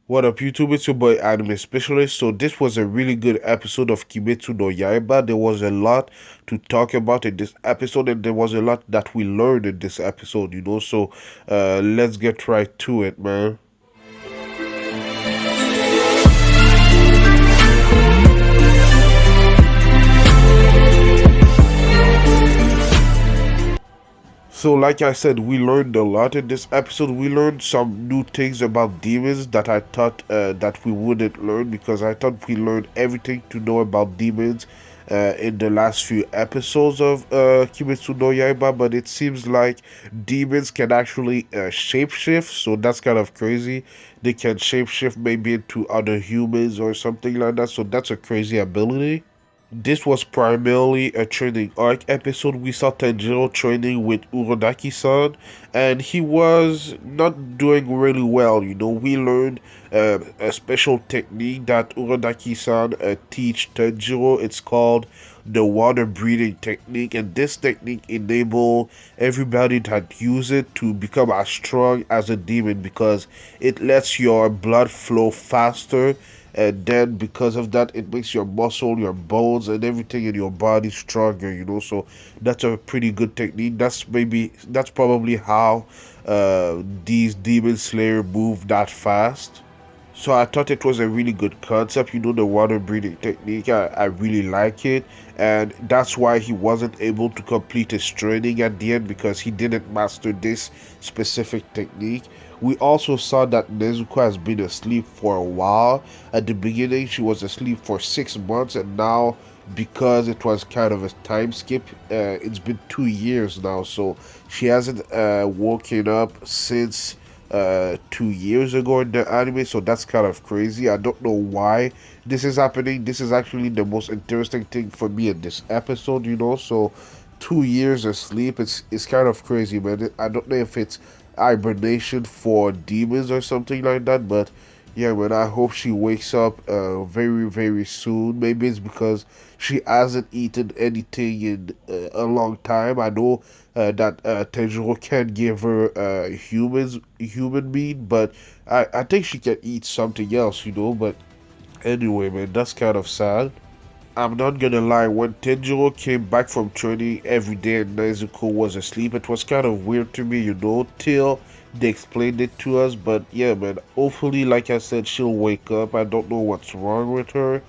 What up, YouTube? It's your boy Anime Specialist. So this was a really good episode of Kimetsu no Yaiba. There was a lot to talk about in this episode, and there was a lot that we learned in this episode. So let's get right to it, man. So, like I said, we learned a lot in this episode. We learned some new things about demons that I thought that we wouldn't learn, because I thought we learned everything to know about demons in the last few episodes of Kimetsu no Yaiba. But it seems like demons can actually shapeshift, so that's kind of crazy. They can shapeshift maybe into other humans or something like that. So that's a crazy ability. This was primarily a training arc episode. We saw Tanjiro training with Urodaki-san, and he was not doing really well. We learned a special technique that Urodaki-san teach Tanjiro. It's called the water breathing technique, and this technique enable everybody that use it to become as strong as a demon, because it lets your blood flow faster, and then because of that it makes your muscle, your bones, and everything in your body stronger. So that's a pretty good technique. That's probably how these demon slayer move that fast. So I thought it was a really good concept, the water breathing technique. I really like it, and that's why he wasn't able to complete his training at the end, because he didn't master this specific technique. We also saw that Nezuko has been asleep for a while. At the beginning, she was asleep for 6 months, and now, because it was kind of a time skip, it's been 2 years now. So she hasn't woken up since 2 years ago in the anime. So that's kind of crazy. I don't know why this is happening. This is actually the most interesting thing for me in this episode. So 2 years of sleep, it's kind of crazy, man. I don't know if it's hibernation for demons or something like that, but yeah, man, I hope she wakes up very, very soon. Maybe it's because she hasn't eaten anything in a long time. I know that Tenjiro can give her human meat, but I think she can eat something else. But anyway, man, that's kind of sad. I'm not gonna lie, when Tenjiro came back from training every day and Nezuko was asleep, it was kind of weird to me, till they explained it to us. But yeah, man, hopefully, like I said, she'll wake up. I don't know what's wrong with her.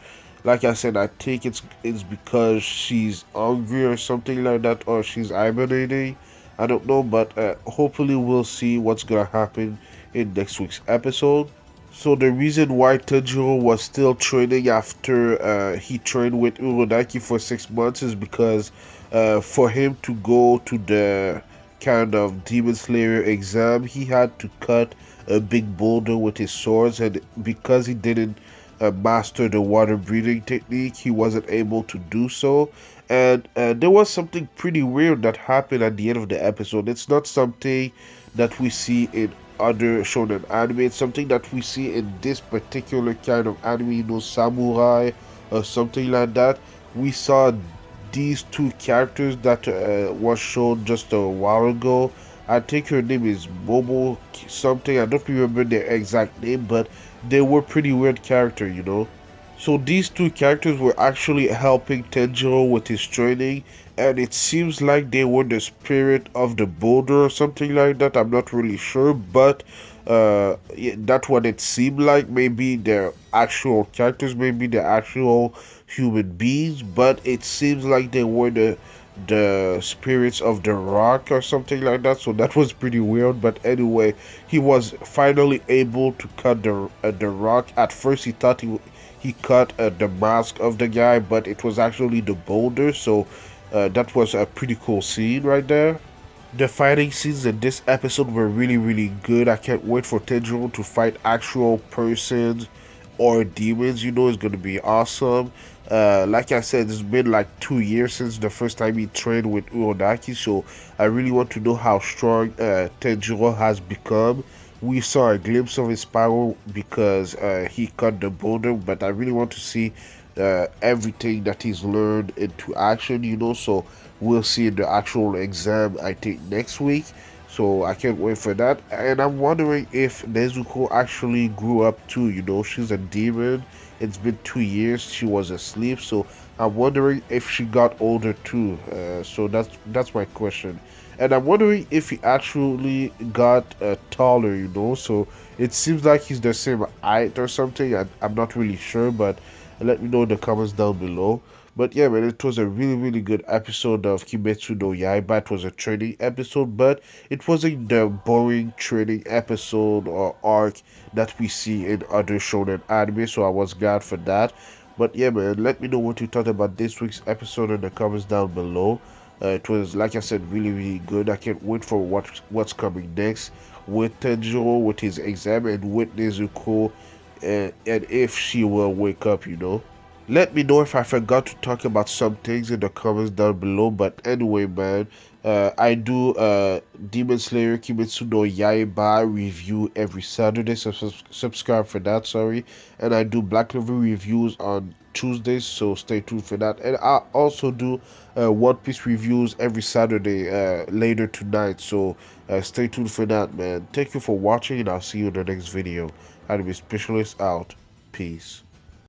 Like I said, I think it's because she's hungry or something like that, or she's hibernating. I don't know, but hopefully we'll see what's gonna happen in next week's episode. So the reason why Tanjiro was still training after he trained with Urodaki for 6 months is because for him to go to the kind of Demon Slayer exam, he had to cut a big boulder with his swords, and because he didn't master the water breathing technique, he wasn't able to do so. And there was something pretty weird that happened at the end of the episode. It's not something that we see in other shonen anime. It's something that we see in this particular kind of anime, samurai or something like that. We saw these two characters that was shown just a while ago. I think her name is Momo something. I don't remember their exact name, but they were pretty weird character. So these two characters were actually helping Tenjiro with his training, and it seems like they were the spirit of the boulder or something like that. I'm not really sure, but yeah, that's what it seemed like. Maybe they're actual characters, maybe they're actual human beings, but it seems like they were the spirits of the rock or something like that. So that was pretty weird. But anyway, he was finally able to cut the rock. At first he thought he cut the mask of the guy, but it was actually the boulder. So that was a pretty cool scene right there. The fighting scenes in this episode were really, really good. I can't wait for Tenjiro to fight actual persons or demons. It's gonna be awesome. Like I said, it's been like 2 years since the first time he trained with Urodaki, so I really want to know how strong Tenjiro has become. We saw a glimpse of his power because he cut the boulder, but I really want to see everything that he's learned into action. So we'll see in the actual exam, I think, next week. So I can't wait for that. And I'm wondering if Nezuko actually grew up too. You know, she's a demon. It's been 2 years. She was asleep. So I'm wondering if she got older too. So that's my question. And I'm wondering if he actually got taller. You know, so it seems like he's the same height or something. I'm not really sure, but let me know in the comments down below. But yeah, man, it was a really, really good episode of Kimetsu no Yaiba. It was a training episode, but it wasn't the boring training episode or arc that we see in other shonen anime, so I was glad for that. But yeah, man, let me know what you thought about this week's episode in the comments down below. It was, like I said, really, really good. I can't wait for what's coming next with Tenjiro, with his exam, and with Nezuko, and if she will wake up, you know. Let me know if I forgot to talk about some things in the comments down below. But anyway, man, I do Demon Slayer Kimetsu no Yaiba review every Saturday. So subscribe for that. Sorry, and I do Black Clover reviews on Tuesdays. So stay tuned for that. And I also do One Piece reviews every Saturday later tonight. So stay tuned for that, man. Thank you for watching, and I'll see you in the next video. Anime Specialist out. Peace.